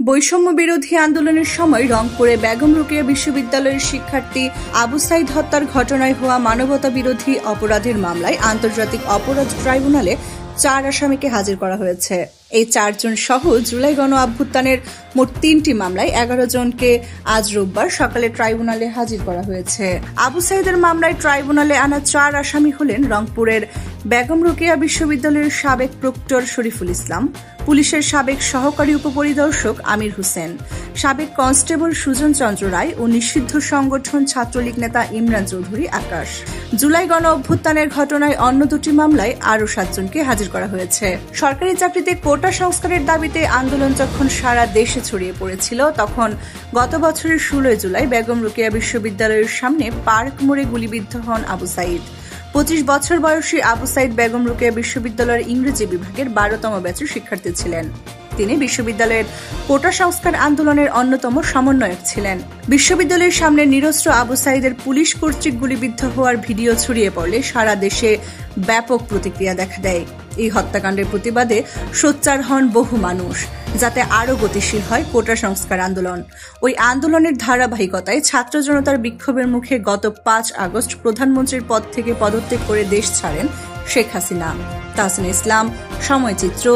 বৈষম্য বিরোধী আন্দোলনের সময় রংপুরে বেগম রোকেয়া বিশ্ববিদ্যালয়ের শিক্ষার্থী আবু সাইদ হত্যার ঘটনায় হওয়া মানবতা বিরোধী অপরাধের মামলায় আন্তর্জাতিক অপরাধ ট্রাইব্যুনালে 4 আসামিকে হাজির করা হয়েছে। এই 4 জন সহ জুলাই গণ অভ্যুত্থানের মোট 3টি মামলায় 11 জনকে আজ রোববার সকালে ট্রাইব্যুনালে হাজির করা হয়েছে। আবু সাইদের মামলায় ট্রাইব্যুনালে আনা 4 আসামি হলেন রংপুরের বেগম রোকেয়া বিশ্ববিদ্যালয়ের সাবেক প্রক্টর শরীফুল ইসলাম, পুলিশের সাবেক সহকারী উপপরিদর্শক আমির হোসেন, সাবেক কনস্টেবল সুজন চন্দ্র রায় ও নিষিদ্ধ সংগঠন ছাত্রলীগ নেতা ইমরান চৌধুরী আকাশ। জুলাই গণ অভ্যুত্থানের ঘটনায় অন্য 2টি মামলায় আরও 7 জনকে হাজির করা হয়েছে। সরকারি চাকরিতে কোটা সংস্কারের দাবিতে আন্দোলন যখন সারা দেশে ছড়িয়ে পড়েছিল, তখন গত বছরের 16 জুলাই বেগম রোকেয়া বিশ্ববিদ্যালয়ের সামনে পার্ক মোড়ে গুলিবিদ্ধ হন আবু সাইদ। 25 বছর বয়সী আবু সাইদ বেগম রোকেয়া বিশ্ববিদ্যালয়ের ইংরেজি বিভাগের 12তম ব্যাচের শিক্ষার্থী ছিলেন। তিনি বিশ্ববিদ্যালয়ের কোটা সংস্কার আন্দোলনের অন্যতম সমন্বয়ক ছিলেন। বিশ্ববিদ্যালয়ের সামনে নিরস্ত্র আবু সাইদের পুলিশ কর্তৃক গুলিবিদ্ধ হওয়ার ভিডিও ছড়িয়ে পড়লে সারা দেশে ব্যাপক প্রতিক্রিয়া দেখা দেয়। এই হত্যাকাণ্ডের প্রতিবাদে সোচ্চার হন বহু মানুষ, যাতে আরও গতিশীল হয় কোটা সংস্কার আন্দোলন। ওই আন্দোলনের ধারাবাহিকতায় ছাত্র জনতার বিক্ষোভের মুখে গত 5 আগস্ট প্রধানমন্ত্রীর পদ থেকে পদত্যাগ করে দেশ ছাড়েন শেখ হাসিনা। তাহসিন ইসলাম, সময়চিত্র,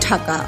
ঢাকা।